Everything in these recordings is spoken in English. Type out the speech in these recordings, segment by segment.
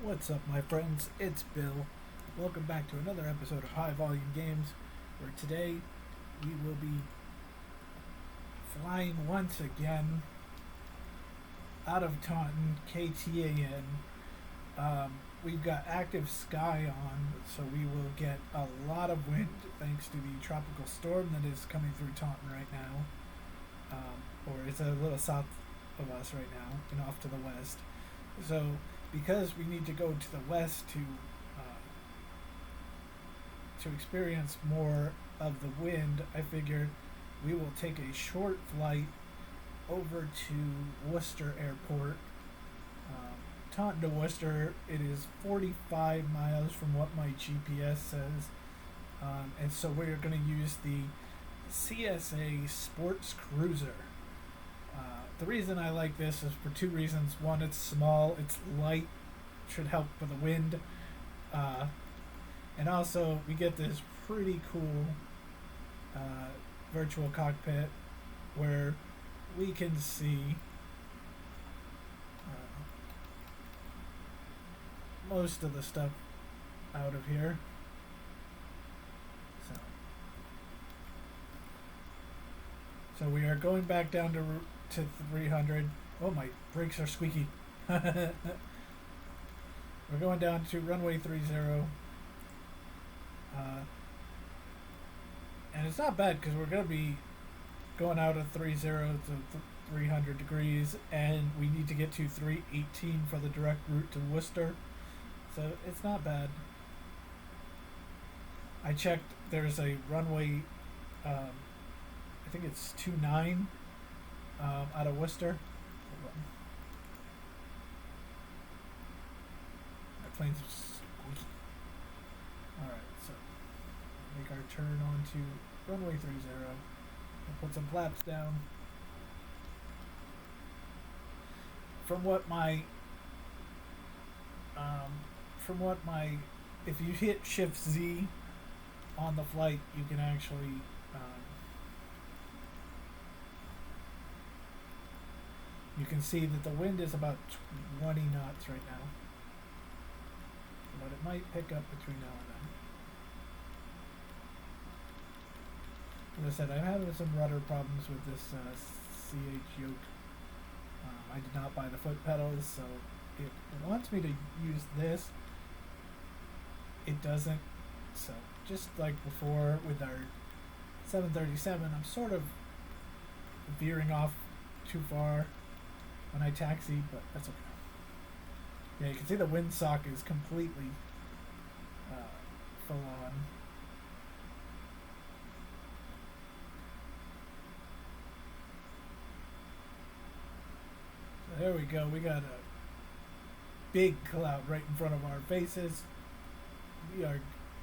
What's up, my friends? It's Bill. Welcome back to another episode of High Volume Games, where today we will be flying once again out of Taunton, KTAN. We've got active sky on, so we will get a lot of wind thanks to the tropical storm that is coming through Taunton right now. Or it's a little south of us right now and off to the west. So, because we need to go to the west to experience more of the wind, I figured we will take a short flight over to Worcester Airport. Taunton to Worcester, it is 45 miles from what my GPS says. And so we're going to use the CSA Sports Cruiser. The reason I like this is for two reasons. One, it's small, it's light, should help with the wind. And also, we get this pretty cool virtual cockpit where we can see most of the stuff out of here. So we are going back down to 300. Oh, my brakes are squeaky. We're going down to runway 30. And it's not bad because we're going to be going out of 30 to 300 degrees, and we need to get to 318 for the direct route to Worcester. So it's not bad. I checked, there's a runway, I think it's 29 out of Worcester. My plane's squeaky. Alright, so make our turn onto runway 30. I'll put some flaps down. From what my if you hit Shift Z on the flight, you can actually you can see that the wind is about 20 knots right now, but it might pick up between now and then. As I said, I'm having some rudder problems with this CH yoke. I did not buy the foot pedals, so it wants me to use this. It doesn't. So just like before with our 737, I'm sort of veering off too far when I taxi, but that's okay. Yeah, you can see the windsock is completely full on. So there we go. We got a big cloud right in front of our faces. We are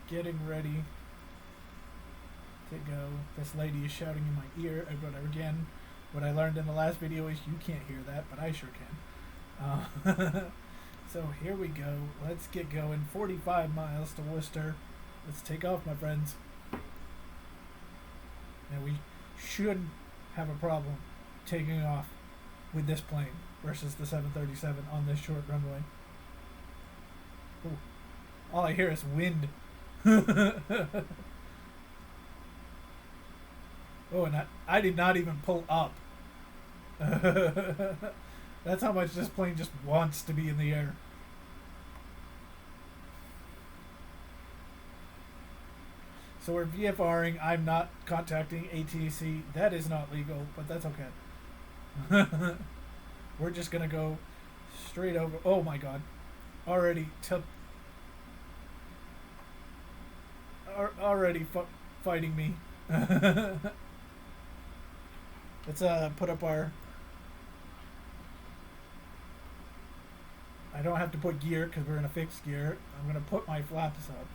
getting ready to go. This lady is shouting in my ear. But again, what I learned in the last video is you can't hear that, but I sure can. So here we go. Let's get going. 45 miles to Worcester. Let's take off, my friends. Now we shouldn't have a problem taking off with this plane versus the 737 on this short runway. Ooh. All I hear is wind. Oh, and I did not even pull up. That's how much this plane just wants to be in the air. So we're VFRing. I'm not contacting ATC. That is not legal, but that's okay. We're just going to go straight over. Oh my god. Already fighting me. Let's put up our... I don't have to put gear because we're in a fixed gear. I'm going to put my flaps up.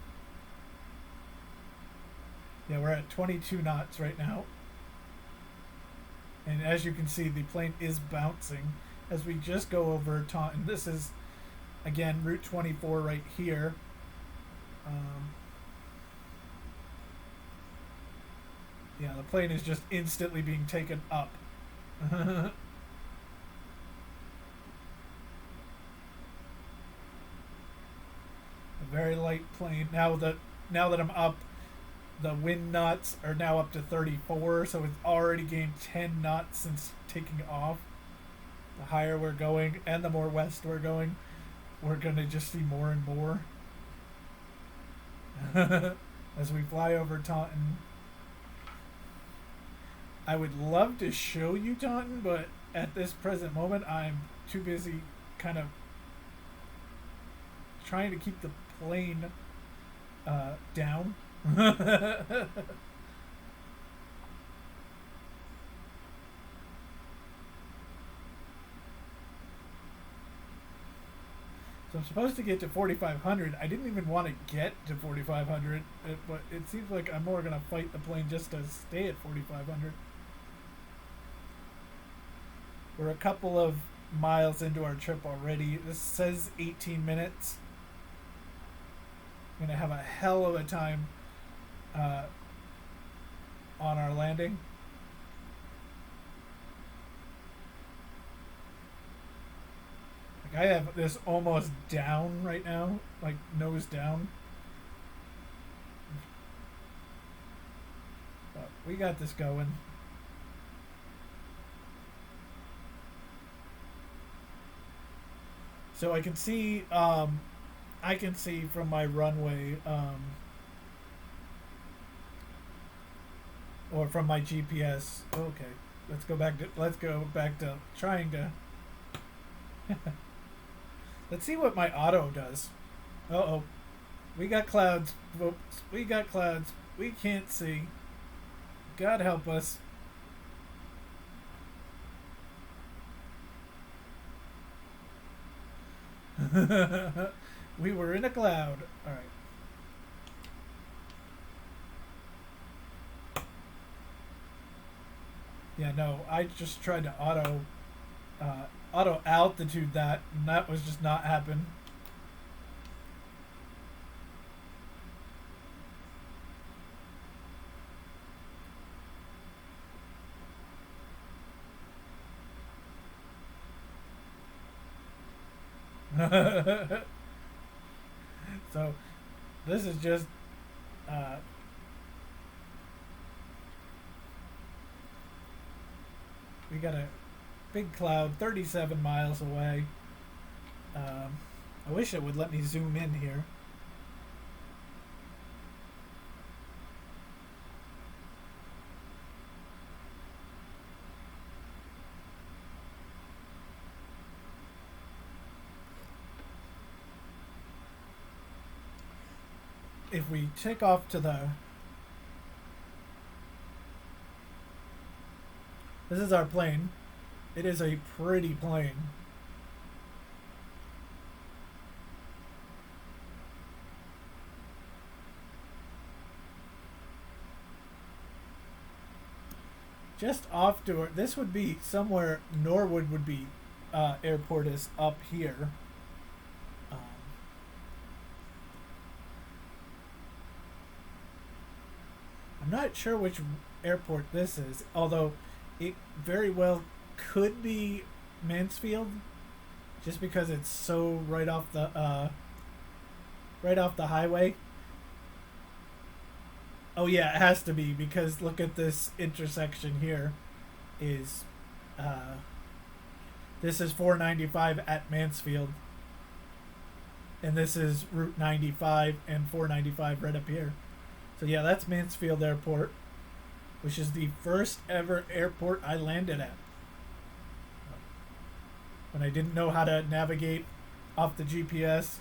Yeah, we're at 22 knots right now. And as you can see, the plane is bouncing as we just go over Taunton. This is, again, Route 24 right here. Yeah, the plane is just instantly being taken up. very light plane. Now that I'm up, the wind knots are now up to 34, so it's already gained 10 knots since taking off. The higher we're going and the more west we're going, we're going to just see more and more as we fly over Taunton. I would love to show you Taunton, but at this present moment, I'm too busy kind of trying to keep the plane down. So I'm supposed to get to 4,500. I didn't even want to get to 4,500, but it seems like I'm more going to fight the plane just to stay at 4,500. We're a couple of miles into our trip already. This says 18 minutes. I'm going to have a hell of a time on our landing. I have this almost down right now, like nose down. But we got this going. So I can see from my runway, or from my GPS. Okay, let's go back to trying to. Let's see what my auto does. Uh-oh. We got clouds, folks. We got clouds. We can't see. God help us. We were in a cloud. All right. Yeah, no, I just tried to auto altitude that, and that was just not happen. So this is just we got a big cloud 37 miles away. I wish it would let me zoom in here. If we take off to the... This is our plane. It is a pretty plane. Just off to this would be somewhere. Norwood would be airport is up here. I'm not sure which airport this is, although it very well could be Mansfield, just because it's so right off the highway. Oh yeah, it has to be, because look at this intersection here. Is this is 495 at Mansfield, and this is Route 95 and 495 right up here. So yeah, that's Mansfield Airport, which is the first ever airport I landed at. When I didn't know how to navigate off the GPS,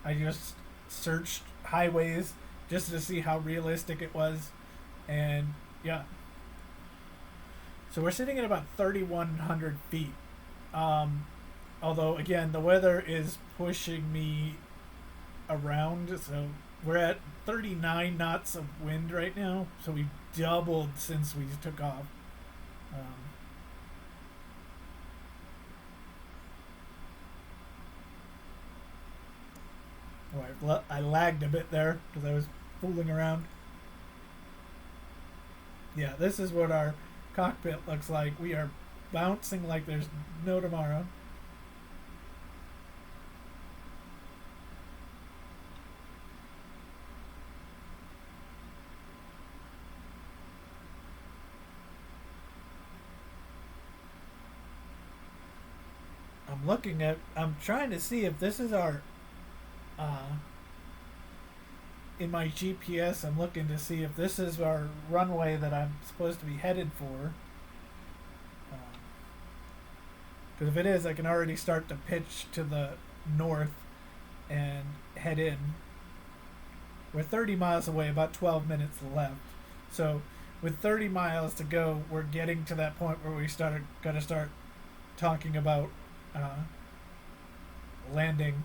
I just searched highways just to see how realistic it was. And yeah. So we're sitting at about 3,100 feet. Although, again, the weather is pushing me around, so we're at 39 knots of wind right now, so we doubled since we took off. I lagged a bit there because I was fooling around. Yeah, this is what our cockpit looks like. We are bouncing like there's no tomorrow. I'm trying to see if this is our, in my GPS, I'm looking to see if this is our runway that I'm supposed to be headed for. Because if it is, I can already start to pitch to the north and head in. We're 30 miles away, about 12 minutes left. So with 30 miles to go, we're getting to that point where we got to start talking about landing.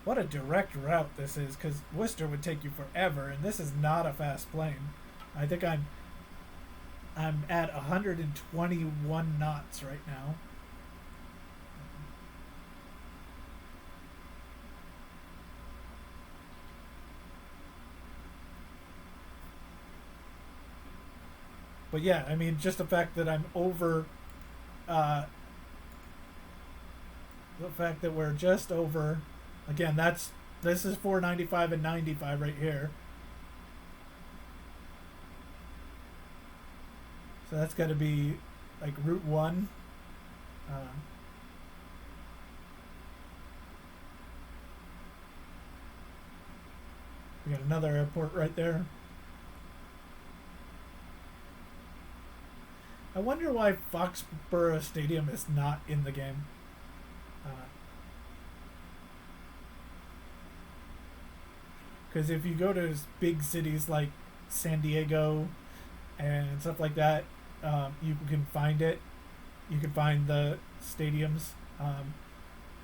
What a direct route this is, because Worcester would take you forever, and this is not a fast plane. I think I'm at 121 knots right now. But yeah, I mean, just the fact that I'm over, the fact that we're just over, again, this is 495 and 95 right here. So that's got to be like Route 1. We got another airport right there. I wonder why Foxborough Stadium is not in the game. Because if you go to big cities like San Diego and stuff like that, you can find it. You can find the stadiums.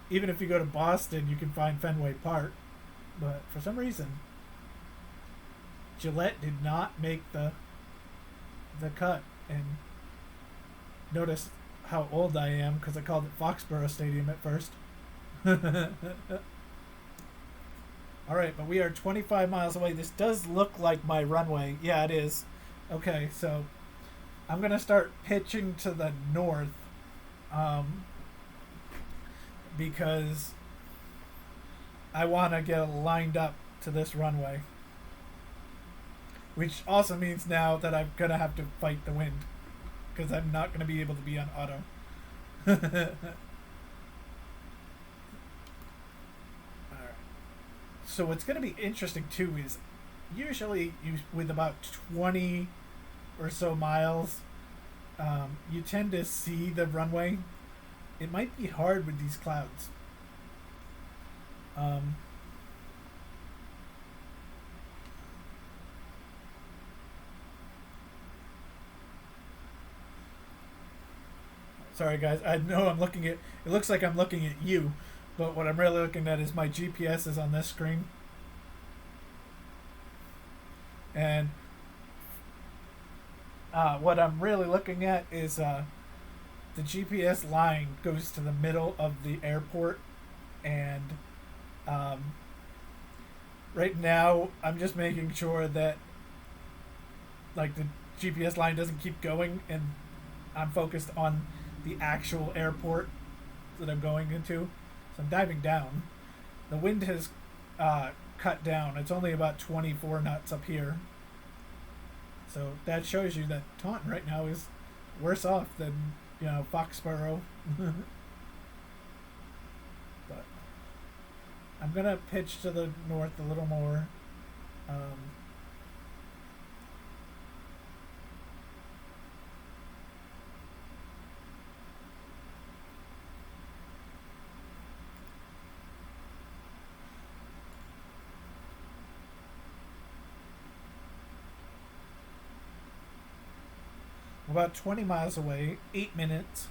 Even if you go to Boston, you can find Fenway Park. But for some reason, Gillette did not make the cut. And notice how old I am because I called it Foxborough Stadium at first. Alright, but we are 25 miles away. This does look like my runway. Yeah, it is. Okay, so I'm going to start pitching to the north because I want to get lined up to this runway. Which also means now that I'm going to have to fight the wind because I'm not going to be able to be on auto. Alright. So what's going to be interesting too is usually with about 20 or so miles, you tend to see the runway. It might be hard with these clouds. Sorry guys, I know I'm looking at, it looks like I'm looking at you, but what I'm really looking at is my GPS is on this screen. And what I'm really looking at is the GPS line goes to the middle of the airport, and right now I'm just making sure that like the GPS line doesn't keep going, and I'm focused on the actual airport that I'm going into. So I'm diving down. The wind has cut down. It's only about 24 knots up here. So that shows you that Taunton right now is worse off than, Foxborough. But I'm going to pitch to the north a little more. About 20 miles away, 8 minutes.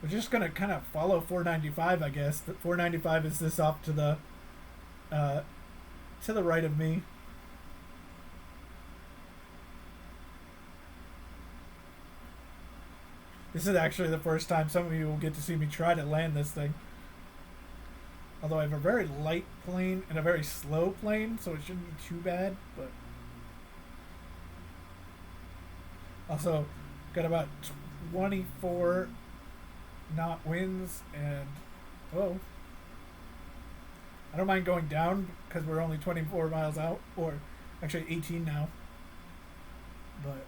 We're just going to kind of follow 495, I guess. 495 is this off to the right of me. This is actually the first time some of you will get to see me try to land this thing. Although I have a very light plane and a very slow plane, so it shouldn't be too bad. But also got about 24 knot winds, and I don't mind going down because we're only 24 miles out, or actually 18 now. But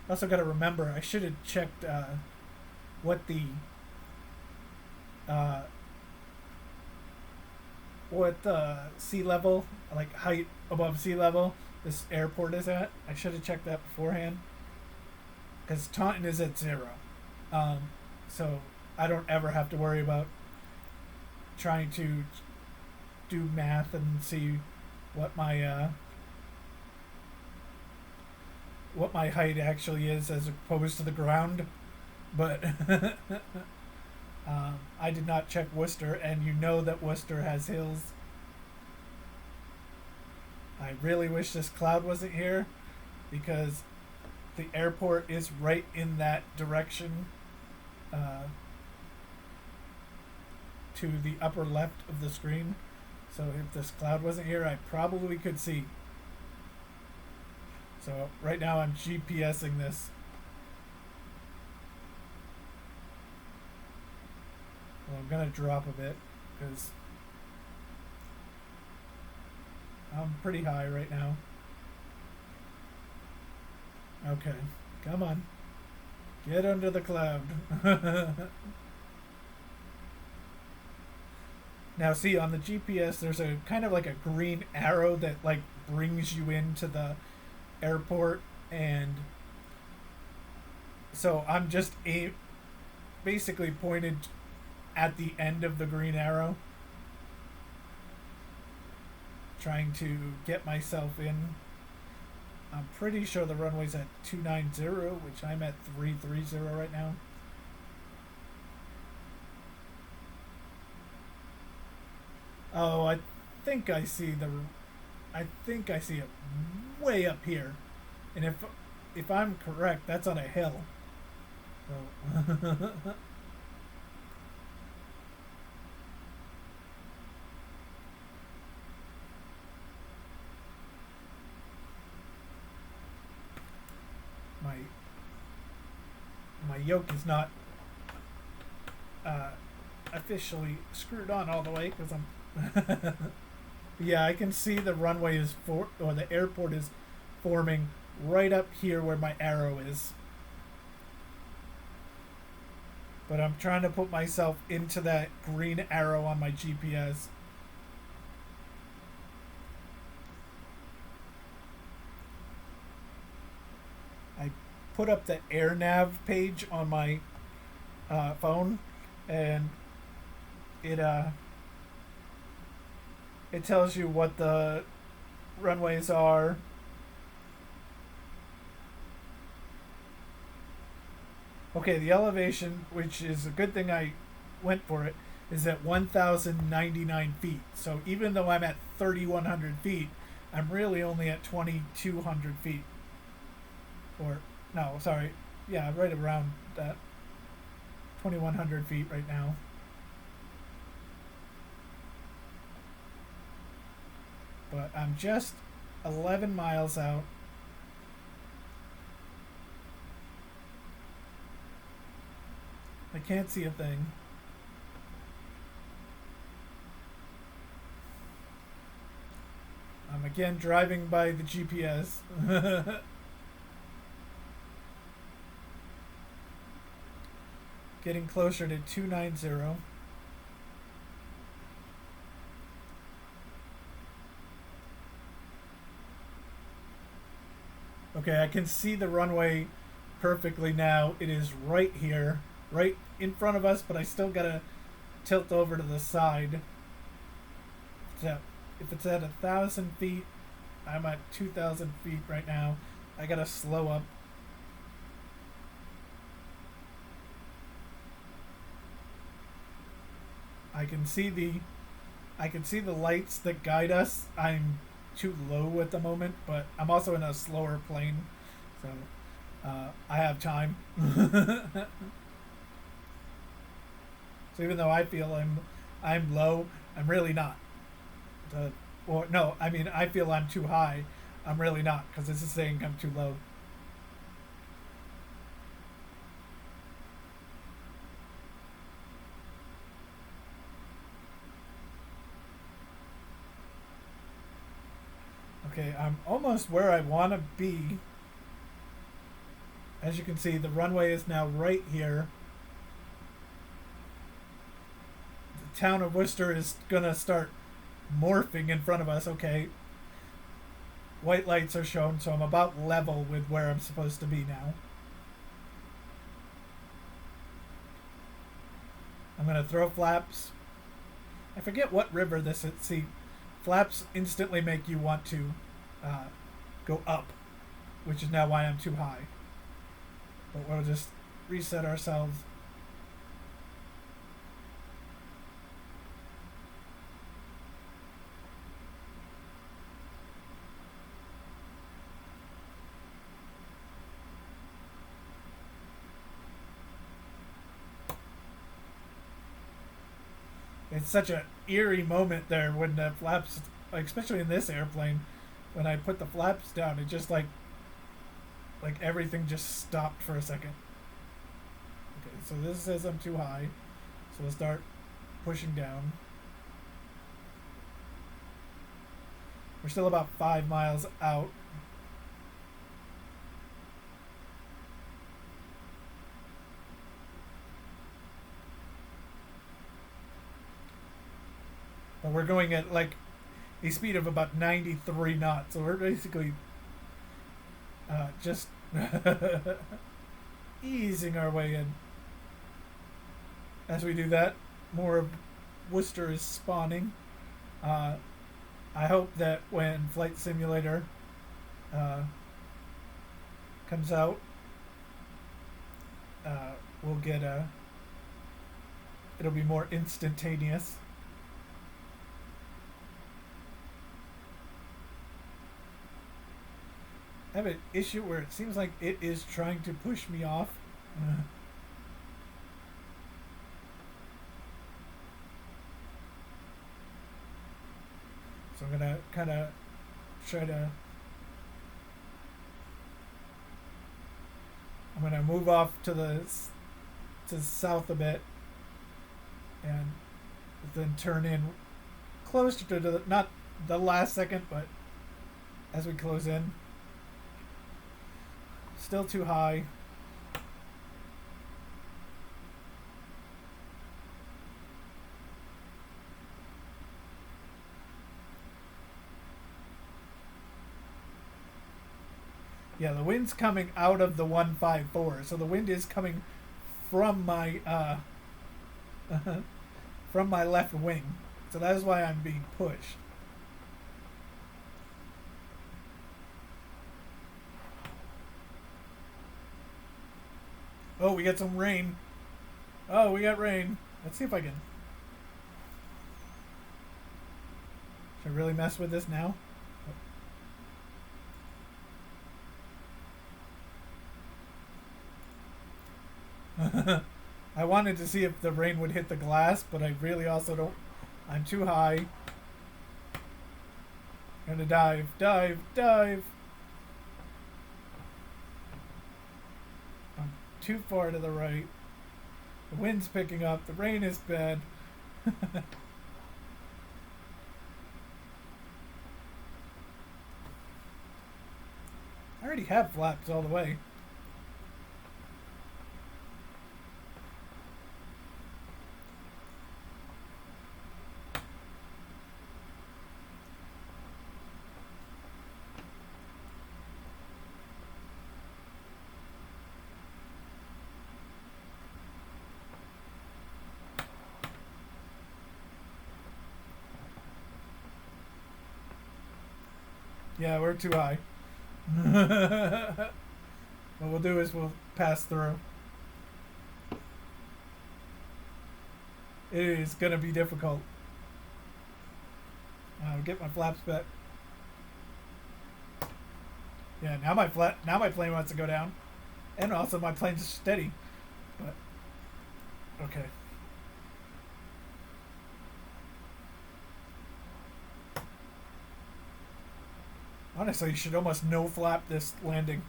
I also got to remember I should have checked what the uh, sea level, like height above sea level, this airport is at. I should have checked that beforehand because Taunton is at 0, so I don't ever have to worry about trying to do math and see what my height actually is as opposed to the ground. But I did not check Worcester, and you know that Worcester has hills. I really wish this cloud wasn't here because the airport is right in that direction, to the upper left of the screen. So if this cloud wasn't here, I probably could see. So right now I'm GPSing this. Well, I'm gonna drop a bit because I'm pretty high right now. Okay, come on. Get under the cloud. Now see, on the GPS there's a kind of like a green arrow that like brings you into the airport, and so I'm just basically pointed at the end of the green arrow, trying to get myself in. I'm pretty sure the runway's at 290, which I'm at 330 right now. Oh, I think I see it way up here, and if I'm correct, that's on a hill. So my yoke is not officially screwed on all the way because I'm. Yeah, I can see the runway or the airport is forming right up here where my arrow is. But I'm trying to put myself into that green arrow on my GPS. I put up the AirNav page on my phone, and it tells you what the runways are. Okay, the elevation, which is a good thing I went for it, is at 1,099 feet. So even though I'm at 3,100 feet, I'm really only at 2,200 feet. Or, no, sorry. Yeah, right around that. 2,100 feet right now. But I'm just 11 miles out. I can't see a thing. I'm again driving by the GPS. Getting closer to 290. Okay, I can see the runway perfectly now. It is right here, right in front of us, but I still gotta tilt over to the side. If it's at 1,000 feet, I'm at 2,000 feet right now. I gotta slow up. I can see the lights that guide us. I'm too low at the moment, but I'm also in a slower plane, so I have time. So even though I feel I'm low, I'm really not. Or no, I mean I feel I'm too high. I'm really not, because this is saying I'm too low. Okay, I'm almost where I want to be. As you can see, the runway is now right here. The town of Worcester is gonna start morphing in front of us. Okay, white lights are shown, so I'm about level with where I'm supposed to be now. I'm gonna throw flaps. I forget what river this is. See, flaps instantly make you want to go up, which is now why I'm too high. But we'll just reset ourselves. It's such an eerie moment there when the flaps, like especially in this airplane, when I put the flaps down, it just like everything just stopped for a second. Okay, so this says I'm too high, so we'll start pushing down. We're still about 5 miles out. But we're going at like a speed of about 93 knots, so we're basically just easing our way in. As we do that, more of Worcester is spawning. I hope that when Flight Simulator comes out, we'll get it'll be more instantaneous. I have an issue where it seems like it is trying to push me off. So I'm gonna kind of try to. I'm gonna move off to the south a bit, and then turn in closer to the not the last second, but as we close in. Still too high. Yeah, the wind's coming out of the 154, so the wind is coming from my from my left wing. So that is why I'm being pushed. Oh, we got some rain. Oh, we got rain. Let's see if I can. Should I really mess with this now? I wanted to see if the rain would hit the glass, but I really also don't. I'm too high. I'm gonna dive, dive, dive. I'm too far to the right. The wind's picking up. The rain is bad. I already have flaps all the way. Yeah, we're too high. What we'll do is we'll pass through. It is gonna be difficult. I'll get my flaps back. Yeah, now my plane wants to go down, and also my plane's steady. But okay. Honestly, you should almost no flap this landing.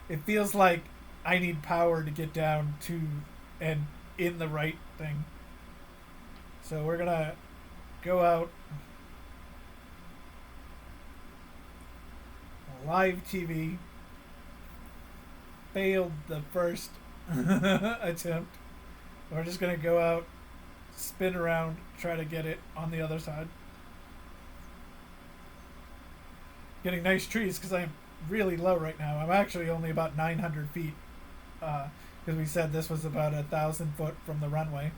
It feels like I need power to get down to and in the right thing. So we're gonna go out live TV. Failed the first attempt. We're just gonna go out, spin around, try to get it on the other side. Getting nice trees because I'm really low right now. I'm actually only about 900 feet because we said this was about 1,000 foot from the runway.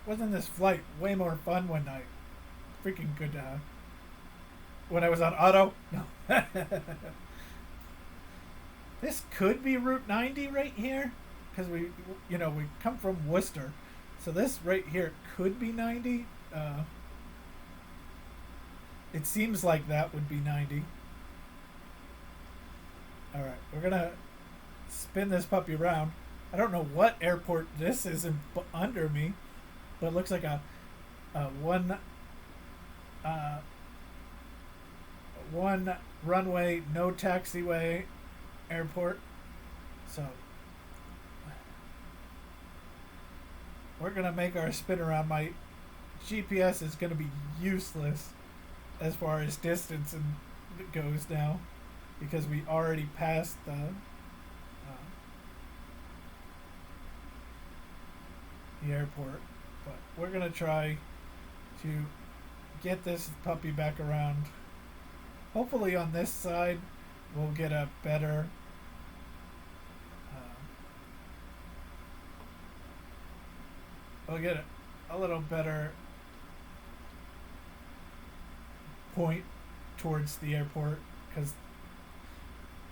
Wasn't this flight way more fun when I freaking could when I was on auto? No. This could be Route 90 right here because we come from Worcester, so this right here could be 90. It seems like that would be 90. All right, we're gonna spin this puppy around. I don't know what airport this is under me, but it looks like a one runway, no taxiway airport. So we're gonna make our spin around. My GPS is gonna be useless as far as distance and goes now because we already passed the airport. But we're gonna try to get this puppy back around. Hopefully on this side we'll get a better a little better point towards the airport because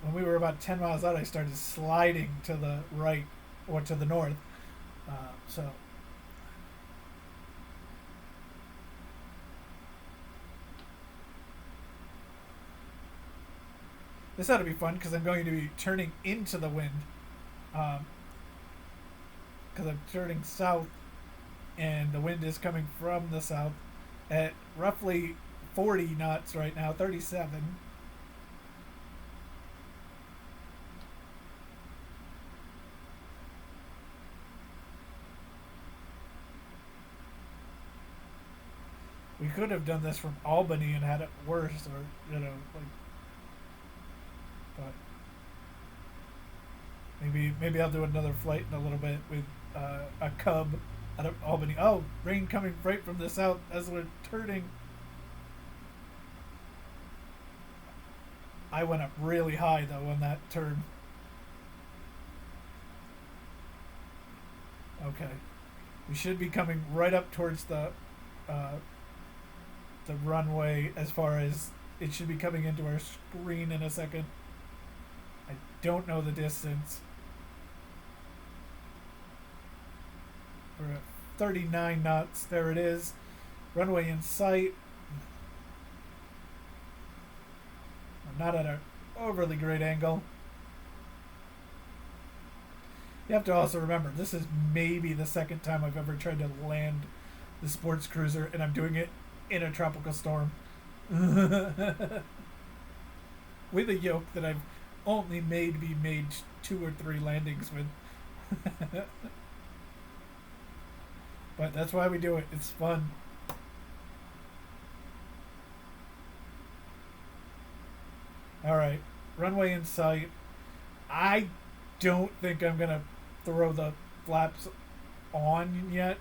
when we were about 10 miles out I started sliding to the right or to the north. So this ought to be fun because I'm going to be turning into the wind because I'm turning south and the wind is coming from the south at roughly 40 knots right now, 37. We could have done this from Albany and had it worse, or but maybe I'll do another flight in a little bit with a Cub out of Albany. Oh, rain coming right from the south as we're turning. I went up really high though on that turn. Okay, we should be coming right up towards the runway as far as it should be coming into our screen in a second. I don't know the distance. We're at 39 knots. There it is. Runway in sight. We're not at an overly great angle. You have to also remember, this is maybe the second time I've ever tried to land the sports cruiser, and I'm doing it in a tropical storm. With a yoke that I've only made 2 or 3 landings with. But that's why we do it. It's fun. Alright, runway in sight. I don't think I'm going to throw the flaps on yet.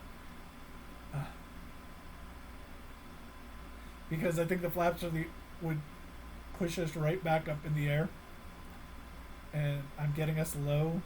Because I think the flaps would push us right back up in the air. And I'm getting us low.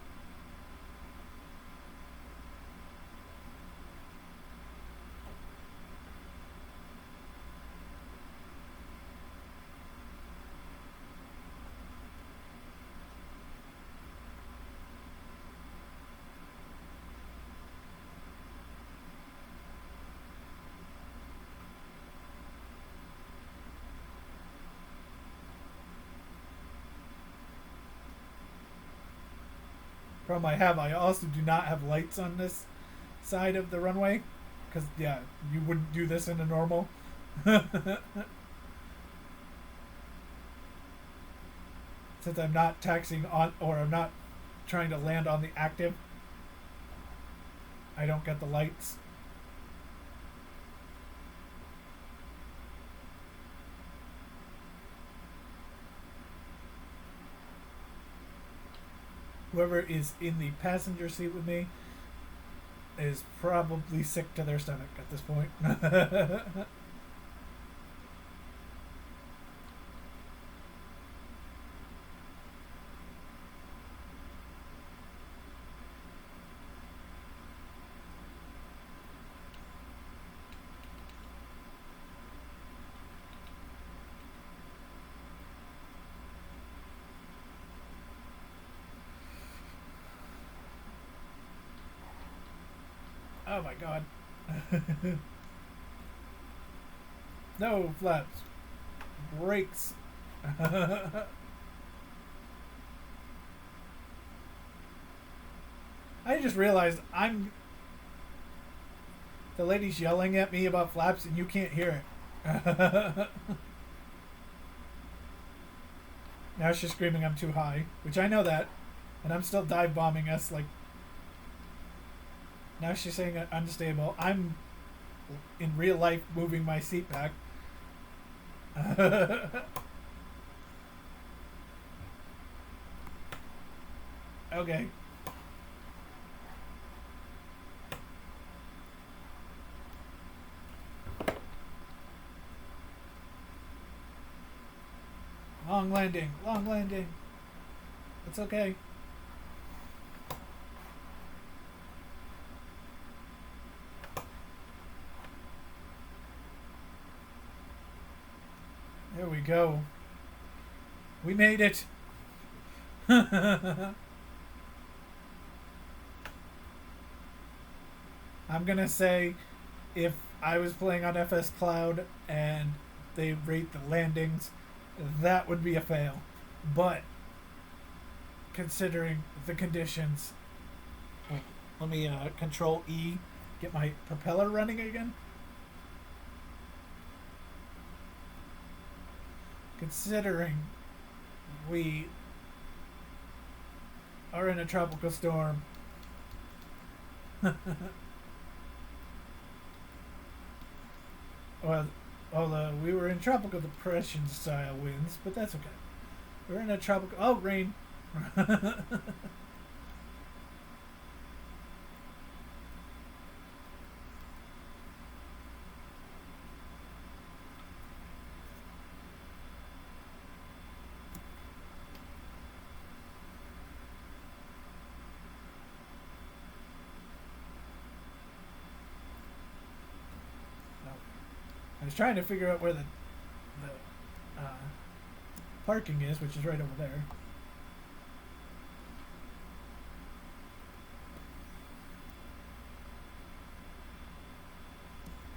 Problem I also do not have lights on this side of the runway. Because, yeah, you wouldn't do this in a normal. Since I'm not taxing on, or I'm not trying to land on the active, I don't get the lights. Whoever is in the passenger seat with me is probably sick to their stomach at this point. Oh my god. No, flaps. Brakes. I just realized the lady's yelling at me about flaps and you can't hear it. Now she's screaming I'm too high, which I know that, and I'm still dive bombing us like. Now she's saying unstable. I'm in real life moving my seat back. Okay. Long landing. Long landing. It's okay. There we go. We made it. I'm gonna say if I was playing on FS Cloud and they rate the landings, that would be a fail. But considering the conditions, let me Control E, get my propeller running again. Considering we are in a tropical storm. Well, although we were in tropical depression style winds, but that's okay. We're in a tropical. Oh, rain. I was trying to figure out where the parking is, which is right over there.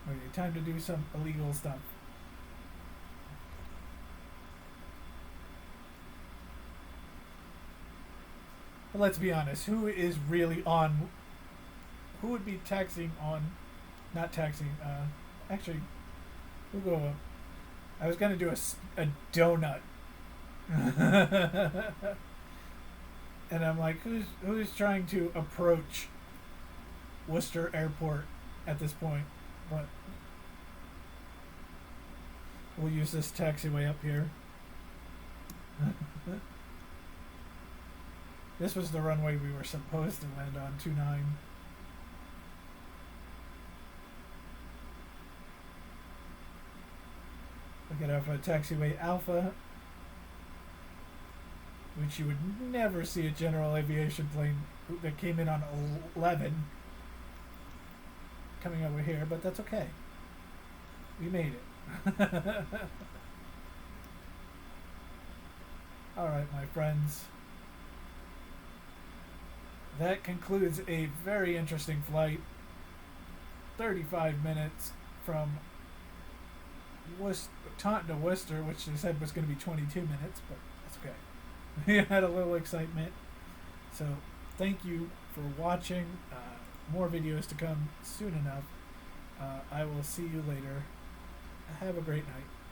Okay, time to do some illegal stuff. But let's be honest, who is really on... Who would be taxing on... Not taxing, actually... We'll go up. I was going to do a donut. And I'm like, who's trying to approach Worcester Airport at this point? But we'll use this taxiway up here. This was the runway we were supposed to land on, 29. We'll get off of taxiway Alpha, which you would never see a general aviation plane that came in on 11 coming over here, but that's okay. We made it. Alright, my friends. That concludes a very interesting flight. 35 minutes from Taunton to Worcester, which they said was going to be 22 minutes, but that's okay. We had a little excitement. So, thank you for watching. More videos to come soon enough. I will see you later. Have a great night.